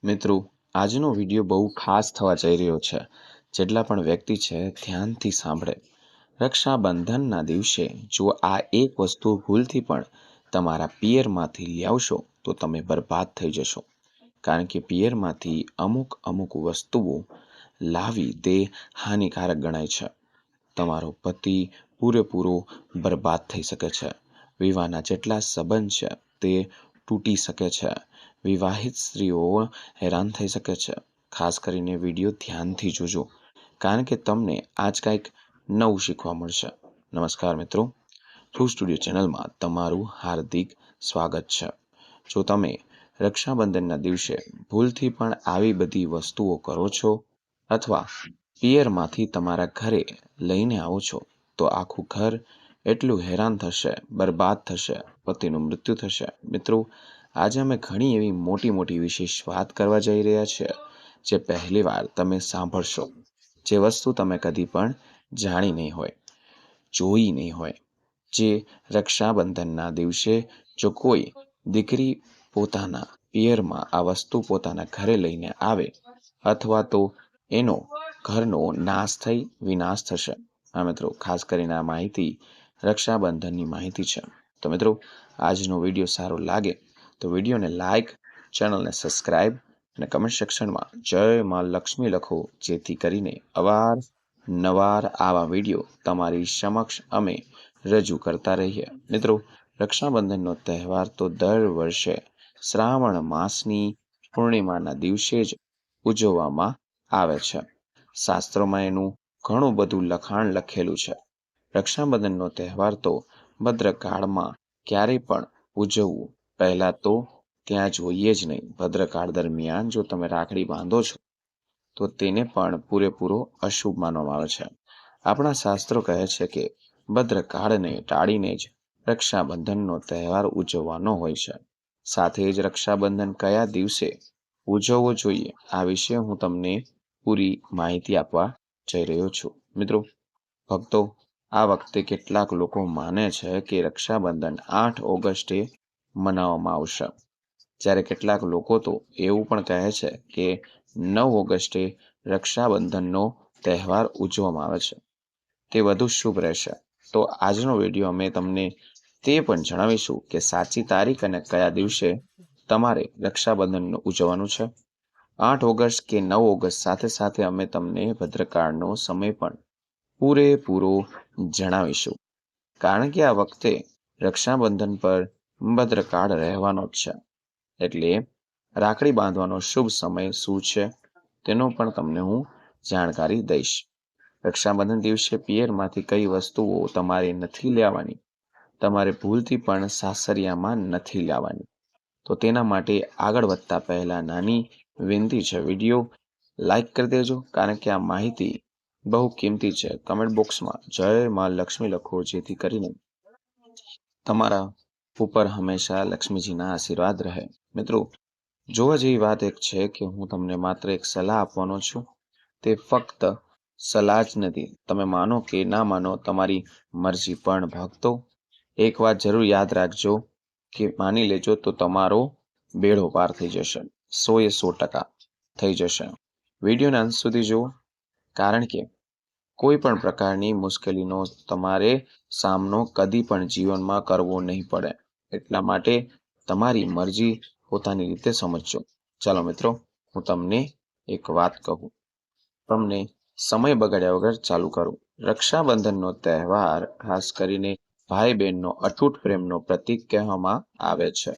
મિત્રો, આજનો વિડીયો બહુ ખાસ થવા જઈ રહ્યો છે. જેટલા પણ વ્યક્તિ છે ધ્યાનથી સાંભળે. રક્ષાબંધનના દિવસે જો આ એક વસ્તુ ભૂલથી પણ તમારા પિયરમાંથી લાવશો તો તમે બરબાદ થઈ જશો. કારણ કે પિયરમાંથી અમુક વસ્તુઓ લાવી તે હાનિકારક ગણાય છે. તમારો પતિ પૂરેપૂરો બરબાદ થઈ શકે છે. વિવાહના જેટલા સંબંધ છે તે તૂટી શકે છે. વિવાહિત સ્ત્રીઓ હેરાન થઈ શકે છે. ખાસ કરીને વિડીયો ધ્યાનથી જોજો, કારણ કે તમને આજ કંઈક નવું શીખવા મળશે. નમસ્કાર મિત્રો, ટ્રુ સ્ટુડિયો ચેનલમાં તમારું હાર્દિક સ્વાગત છે. જો તમે રક્ષાબંધનના દિવસે ભૂલથી પણ આવી બધી વસ્તુઓ કરો છો અથવા પિયરમાંથી તમારા ઘરે લઈને આવો છો તો આખું ઘર એટલું હેરાન થશે, બરબાદ થશે, પતિનું મૃત્યુ થશે. મિત્રો, આજે અમે ઘણી એવી મોટી વિશેષ વાત કરવા જઈ રહ્યા છીએ જે પહેલીવાર તમે સાંભળશો, જે વસ્તુ તમે કદી પણ જાણી નહીં હોય, જોઈ નહીં હોય. જે રક્ષાબંધનના દિવસે જો કોઈ દીકરી પોતાના પિયરમાં આ વસ્તુ પોતાના ઘરે લઈને આવે અથવા તો એનો ઘરનો નાશ થઈ વિનાશ થશે. હા મિત્રો, ખાસ કરીને આ માહિતી રક્ષાબંધનની માહિતી છે. તો મિત્રો, આજનો વિડીયો સારો લાગે તો વિડીયોને લાઈક, ચેનલને સબસ્ક્રાઇબ અને કમેન્ટ સેક્શનમાં જય માં લક્ષ્મી લખો, જેથી કરીને અવારનવાર આવા વિડીયો તમારી સમક્ષ અમે રજૂ કરતા રહીએ. મિત્રો, રક્ષાબંધનનો તહેવાર તો દર વર્ષે શ્રાવણ માસની પૂર્ણિમાના દિવસે જ ઉજવવામાં આવે છે. શાસ્ત્રોમાં એનું ઘણું બધું લખાણ લખેલું છે. રક્ષાબંધનનો તહેવાર તો ભદ્રકાળમાં ક્યારેય પણ ઉજવવું પહેલાં તો ત્યાં જોઈએ જ નહીં. ભદ્રકાળ દરમિયાન જો તમે રાખડી બાંધો છો તો તેને પણ પૂરેપૂરો અશુભ માનવામાં આવે છે. આપણા શાસ્ત્રો કહે છે કે ભદ્રકાળને ટાળીને જ રક્ષાબંધનનો તહેવાર ઉજવવાનો હોય છે. સાથે જ રક્ષાબંધન કયા દિવસે ઉજવવો જોઈએ આ વિશે હું તમને પૂરી માહિતી આપવા જઈ રહ્યો છું. મિત્રો ભક્તો, આ વખતે કેટલાક લોકો માને છે કે રક્ષાબંધન 8 ઓગસ્ટે મનાવવામાં આવશે, જ્યારે કેટલાક લોકો તો એવું પણ કહે છે કે 9 ઓગસ્ટે રક્ષાબંધનનો તહેવાર ઉજવવામાં આવે છે. તે વધુ શુભ રહેશે. તો આજનો વિડીયો અમે તમને તે પણ જણાવીશું કે સાચી તારીખ અને કયા દિવસે તમારે રક્ષાબંધન ઉજવવાનું છે. 8 ઓગસ્ટ કે 9 ઓગસ્ટ, સાથે અમે તમને ભદ્રકાળનો સમય પણ પૂરેપૂરો જણાવીશું. કારણ કે આ વખતે રક્ષાબંધન પર ભદ્રકાળ રહેવાનો જ છે. એટલે રાખડી બાંધવાનો શુભ સમય શું છે તેનો પણ તમને હું જાણકારી દઈશ. રક્ષાબંધન દિવસે પિયરમાંથી કઈ વસ્તુઓ તમારે નથી લેવાની, તમારે ભૂલથી પણ સાસરિયામાં નથી લાવવાની. તો તેના માટે આગળ વધતા પહેલા નાની વિનંતી છે, વિડીયો લાઈક કરી દેજો, કારણ કે આ માહિતી બહુ કિંમતી છે. કમેન્ટ બોક્સમાં જય માં લક્ષ્મી લખો, જેથી કરીને તમારા ઉપર હંમેશા લક્ષ્મીજીના આશીર્વાદ રહે. મિત્રો, જોવા જેવી વાત એક છે કે હું તમને માત્ર એક સલાહ આપવાનો છું. તે ફક્ત સલાહ જ નથી. તમે માનો કે ના માનો તમારી મરજી, પણ ભક્તો એક વાત જરૂર યાદ રાખજો કે માની લેજો તો તમારો બેડો પાર થઈ જશે. 100% થઈ જશે. વિડીયોના અંત સુધી જુઓ, કારણ કે કોઈ પણ પ્રકારની મુશ્કેલીનો તમારે સામનો કદી પણ જીવનમાં કરવો નહીં પડે. એટલા માટે તમારી મરજી પોતાની રીતે સમજજો. ચાલો મિત્રો, હું તમને એક વાત કહું, તમને સમય બગાડ્યા વગર ચાલુ કરું. રક્ષાબંધનનો તહેવાર ખાસ કરીને ભાઈ બહેનનો અતૂટ પ્રેમનો પ્રતીક કહેવામાં આવે છે.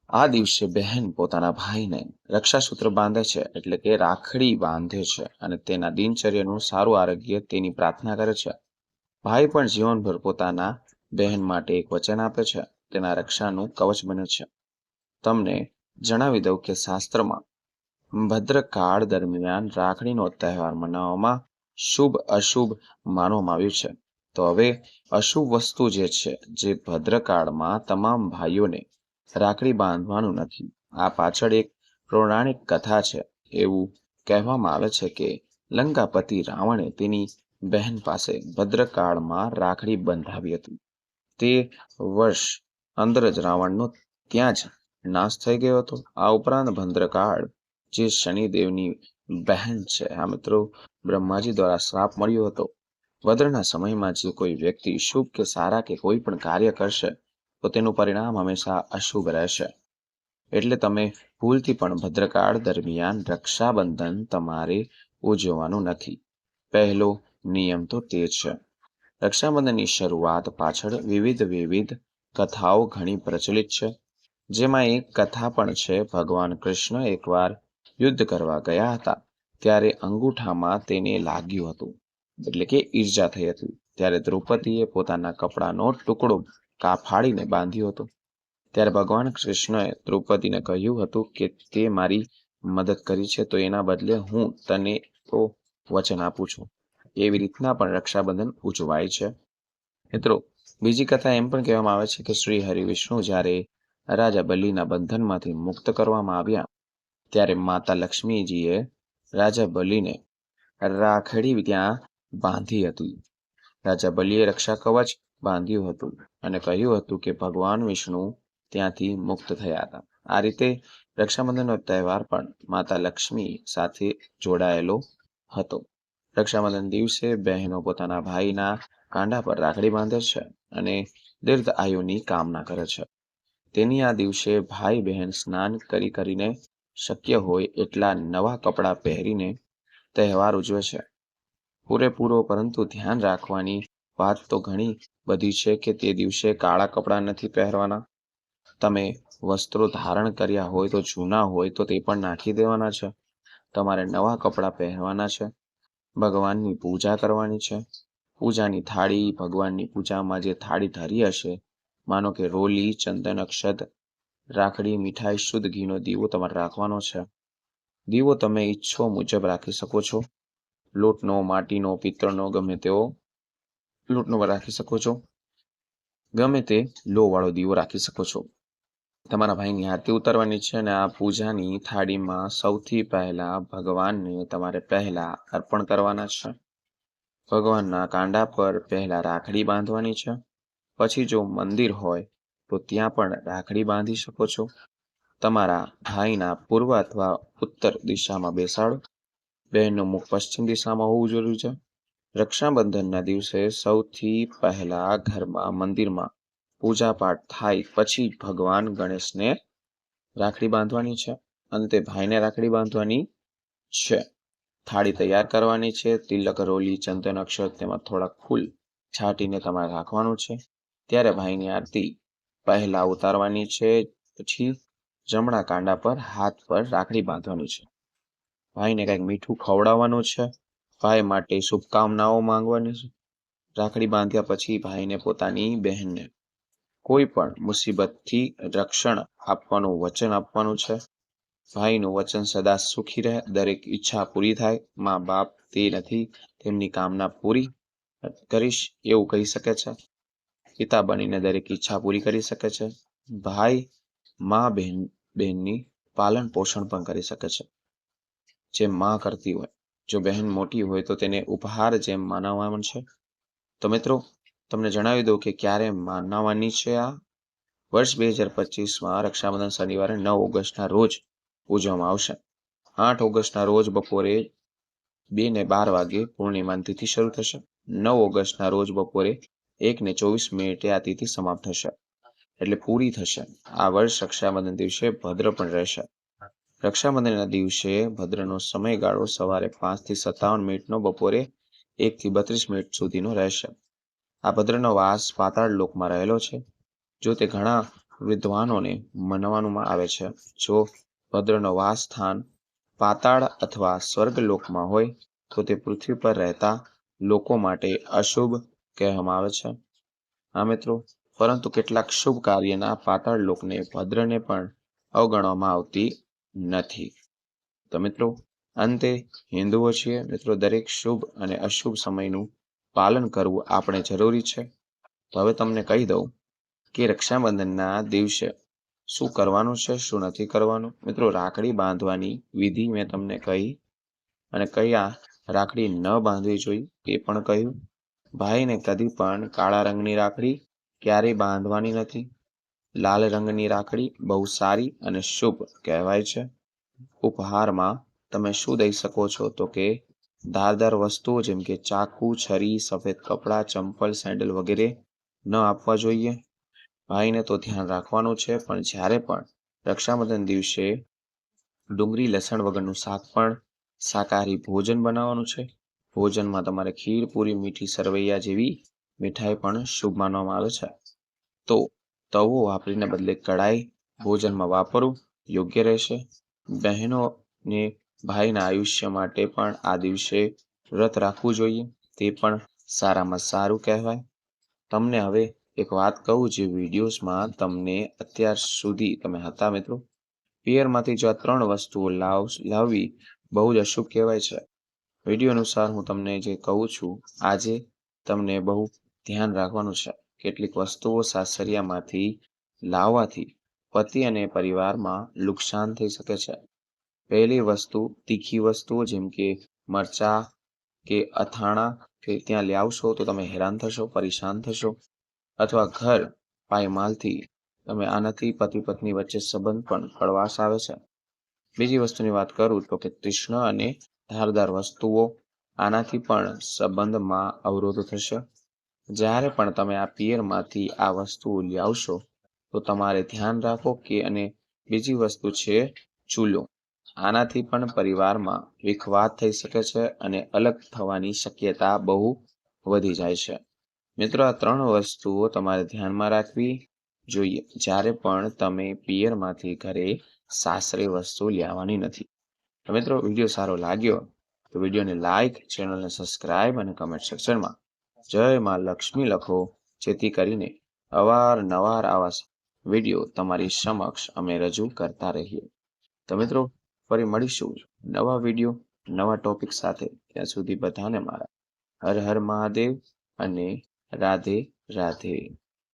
આ દિવસે બહેન પોતાના ભાઈને રક્ષાસૂત્ર બાંધે છે, એટલે કે રાખડી બાંધે છે, અને તેના દિનચર્યાનું સારું આરોગ્ય તેની પ્રાર્થના કરે છે. ભાઈ પણ જીવનભર પોતાના બહેન માટે એક વચન આપે છે, તેના રક્ષાનું કવચ બને છે. તમને જણાવી દઉં કે શાસ્ત્રમાં ભદ્રકાળ દરમિયાન રાખડીનો તહેવાર મનાવવામાં શુભ અશુભ માનવામાં આવ્યું છે. તો હવે અશુભ વસ્તુ જે છે, જે ભદ્રકાળમાં તમામ ભાઈઓને રાખડી બાંધવાનું નથી. આ પાછળ એક પૌરાણિક કથા છે. એવું કહેવામાં આવે છે કે લંકાપતિ રાવણે તેની બહેન પાસે ભદ્રકાળમાં રાખડી બંધાવી હતી. તે વર્ષ અંદર જ રાવણનો ત્યાં જ નાશ થઈ ગયો હતો. આ ઉપરાંત ભદ્રકાળ જે શનિદેવની બહેન છે, આ મિત્રો બ્રહ્માજી દ્વારા શ્રાપ મળ્યો હતો. ભદ્રના સમયમાં જે કોઈ વ્યક્તિ શુભ કે સારા કે કોઈ પણ કાર્ય કરશે તો તેનું પરિણામ હંમેશા અશુભ રહેશે. એટલે તમે ભૂલથી પણ ભદ્રકાળ દરમિયાન રક્ષાબંધન તમારે ઉજવવાનું નથી. પહેલો નિયમ તો તે છે. રક્ષાબંધનની શરૂઆત પાછળ વિવિધ કથાઓ ઘણી પ્રચલિત છે. જેમાં એક કથા પણ છે, ભગવાન કૃષ્ણ એકવાર યુદ્ધ કરવા ગયા હતા. ત્યારે અંગૂઠામાં તેને લાગ્યું હતું, એટલે કે ઈર્જા થઈ હતી. ત્યારે દ્રૌપદીએ પોતાના કપડાનો ટુકડો ફાડીને બાંધ્યો હતો. ત્યારે ભગવાન કૃષ્ણએ દ્રૌપદીને કહ્યું હતું કે તે મારી મદદ કરી છે, તો એના બદલે હું તને તો વચન આપું છું. એવી રીતના પણ રક્ષાબંધન ઉજવાય છે. મિત્રો, બીજી કથા એમ પણ કહેવામાં આવે છે કે શ્રી હરિવિષ્ણુ જ્યારે રાજા બલિના બંધનમાંથી મુક્ત કરવામાં આવ્યા, ત્યારે માતા લક્ષ્મીજીએ રાજા બલિને રાખડી ત્યાં બાંધી હતી. રાજા બલિએ રક્ષા કવચ બાંધ્યું હતું અને કહ્યું હતું કે ભગવાન વિષ્ણુ ત્યાંથી મુક્ત થયા હતા. આ રીતે રક્ષાબંધનનો તહેવાર પણ માતા લક્ષ્મી સાથે જોડાયેલો હતો. રક્ષાબંધન દિવસે બહેનો પોતાના ભાઈના કાંડા પર રાખડી બાંધે છે અને દીર્ઘ આયુની કામના કરે છે. તેની આ દિવસે ભાઈ બહેન સ્નાન કરીને શક્ય હોય એટલા નવા કપડાં પહેરીને તહેવાર ઉજવે છે. પૂરેપૂરો, પરંતુ ધ્યાન રાખવાની વાત તો ઘણી બધી છે કે તે દિવસે કાળા કપડાં નથી પહેરવાના. તમે વસ્ત્રો ધારણ કર્યા હોય તો જૂના હોય તો તે પણ નાખી દેવાના છે. તમારે નવા કપડાં પહેરવાના છે. ભગવાનની પૂજા કરવાની છે. પૂજાની થાળી, ભગવાનની પૂજામાં જે થાળી ધરી હશે, માનો કે રોલી, ચંદન, અક્ષત, રાખડી, મીઠાઈ, શુદ્ધ ઘીનો દીવો તમારે રાખવાનો છે. દીવો તમે ઈચ્છો મુજબ રાખી શકો છો. લોટનો, માટીનો, પિત્તળનો, ગમે તેવો લોટનો રાખી શકો છો. ગમે તે લો વાળો દીવો રાખી શકો છો. તમારા ભાઈની આરતી ઉતારવાની છે અને આ પૂજાની થાળીમાં સૌથી પહેલા ભગવાનને તમારે પહેલા અર્પણ કરવાના છે. ભગવાનના કાંડા પર પહેલા રાખડી બાંધવાની છે. પછી જો મંદિર હોય તો ત્યાં પણ રાખડી બાંધી શકો છો. તમારા ભાઈના પૂર્વ અથવા ઉત્તર દિશામાં બેસાડો. બહેનનું મુખ પશ્ચિમ દિશામાં હોવું જરૂરી છે. રક્ષાબંધનના દિવસે સૌથી પહેલા ઘરમાં, મંદિરમાં પૂજા પાઠ થાય પછી ભગવાન ગણેશને રાખડી બાંધવાની છે. અંતે ભાઈને રાખડી બાંધવાની છે. થાળી તૈયાર કરવાની છે. તિલક, રોલી, ચંદન, અક્ષત, તેમાં થોડા ફૂલ છાંટીને તમારે રાખવાનું છે. ત્યારે ભાઈની આરતી પહેલા ઉતારવાની છે. પછી જમણા કાંડા પર હાથ પર રાખડી બાંધવાની છે. ભાઈને કંઈક મીઠું ખવડાવવાનું છે. ભાઈ માટે શુભકામનાઓ માંગવાની છે. રાખડી બાંધ્યા પછી ભાઈને પોતાની બહેનને કોઈ પણ મુસીબતથી રક્ષણ આપવાનું વચન આપવાનું છે. ભાઈનું વચન સદા સુખી રહે, દરેક ઈચ્છા પૂરી થાય. મા બાપ તે નથી, તેમની કામના પૂરી કરીશ એવું કહી શકે છે. પિતા બનીને દરેક ઈચ્છા પૂરી કરી શકે છે. ભાઈ મા બહેનની પાલન પોષણ પણ કરી શકે છે, જેમ માં કરતી હોય. જો બહેન મોટી હોય તો તેને ઉપહાર જેમ માનવામાં છે. તો મિત્રો, તમને જણાવી દઉં કે ક્યારે માનવાની છે. આ વર્ષ 2025માં રક્ષાબંધન શનિવારે 9 ઓગસ્ટના રોજ ઉજવવામાં આવશે. 8 ઓગસ્ટના રોજ બપોરે 2:12 વાગે પૂર્ણિમાની તિથિ શરૂ થશે. 9 ઓગસ્ટના રોજ બપોરે 1:24 આ તિથિ સમાપ્ત થશે, એટલે પૂરી થશે. આ વર્ષ રક્ષાબંધન દિવસે ભદ્ર પણ રહેશે. રક્ષાબંધનના દિવસે ભદ્રનો સમયગાળો સવારે 5 થી 57 નો, બપોરે 1 થી 32 સુધીનો રહેશે. આ ભદ્રનો વાસ પાતાળ લોકમાં રહેલો છે. જો તે ઘણા વિદ્વાનોને માનવામાં આવે છે. જો ભદ્રનો વાસ સ્થાન પાતાળ અથવા સ્વર્ગલોકમાં હોય તો તે પૃથ્વી પર રહેતા લોકો માટે અશુભ કહેવામાં આવે છે. હા મિત્રો, પરંતુ કેટલાક શુભ કાર્યના પાતાળ લોકને ભદ્રને પણ અવગણવામાં આવતી નથી. તો મિત્રો, અંતે હિન્દુઓ છીએ મિત્રો, દરેક શુભ અને અશુભ સમયનું પાલન કરવું આપણે જરૂરી છે. તો હવે તમને કહી દઉં કે રક્ષાબંધનના દિવસે શું કરવાનું છે, શું નથી કરવાનું. મિત્રો, રાખડી બાંધવાની વિધિ મેં તમને કહી અને કયા રાખડી ન બાંધવી જોઈએ એ પણ કહ્યું. ભાઈને કદી પણ કાળા રંગની રાખડી ક્યારેય બાંધવાની નથી. લાલ રંગની રાખડી બહુ સારી અને શુભ કહેવાય છે. ઉપહારમાં તમે શું દઈ શકો છો તો કે ધારદાર વસ્તુઓ જેમ કે ચાકુ, છરી, સફેદ કપડાં, ચંપલ, સેન્ડલ વગેરે ન આપવા જોઈએ. ભાઈને તો ધ્યાન રાખવાનું છે, પણ જ્યારે પણ રક્ષાબંધન દિવસે ડુંગળી લસણ વગરનું શાક પણ શાકાહારી ભોજન બનાવવાનું છે. ભોજનમાં તમારે ખીર, પૂરી, મીઠી સરવૈયા જેવી મીઠાઈ પણ શુભ માનવામાં આવે છે. તો તવો વાપરીને બદલે કડાઈ ભોજનમાં વાપરવું યોગ્ય રહેશે. બહેનોને ભાઈના આયુષ્ય માટે પણ આ દિવસે વ્રત રાખવું જોઈએ, તે પણ સારામાં સારું કહેવાય. તમને હવે એક વાત કહું, જે વિડીયોઝમાં તમને અત્યાર સુધી તમે હતા મિત્રો, પિયરમાંથી જો આ 3 વસ્તુઓ લાવવી બહુ જ અશુભ કહેવાય છે. વિડીયો અનુસાર હું તમને જે કહું છું, આજે તમને બહુ ધ્યાન રાખવાનું છે. કેટલીક વસ્તુઓ સાસરિયામાંથી લાવવાથી પતિ અને પરિવારમાં નુકસાન થઈ શકે છે. પહેલી વસ્તુ તીખી વસ્તુઓ જેમ કે મરચા કે અથાણા કે ત્યાં લાવશો તો તમે હેરાન થશો, પરેશાન થશો, અથવા ઘર પાયમાલથી તમે આનાથી પતિ પત્ની વચ્ચે સંબંધ પણ કડવાશ આવે છે. બીજી વસ્તુની વાત કરું તો કે તીક્ષ્ણ અને ધારદાર વસ્તુઓ, આનાથી પણ સંબંધમાં અવરોધ થશે. જ્યારે પણ તમે આ પિયરમાંથી આ વસ્તુઓ લાવશો તો તમારે ધ્યાન રાખો કે, અને બીજી વસ્તુ છે ચૂલો, આનાથી પણ પરિવારમાં વિખવાદ થઈ શકે છે અને અલગ થવાની શક્યતા બહુ વધી જાય છે. મિત્રો, આ 3 વસ્તુઓ તમારે ધ્યાનમાં રાખવી જોઈએ જ્યારે પણ તમે પિયરમાંથી ઘરે સાસરે વસ્તુ લાવવાની નથી. તો મિત્રો, વિડીયો સારો લાગ્યો તો વિડીયોને લાઈક, ચેનલને સબસ્ક્રાઇબ અને કમેન્ટ સેક્શનમાં જય માં લક્ષ્મી લખો, જેથી કરીને અવારનવાર આવા વિડીયો તમારી સમક્ષ અમે રજૂ કરતા રહીએ. તો મિત્રો, ફરી મળીશું નવા વિડીયો નવા ટોપિક સાથે. ત્યાં સુધી બધાને મારા હર હર મહાદેવ અને રાધે રાધે.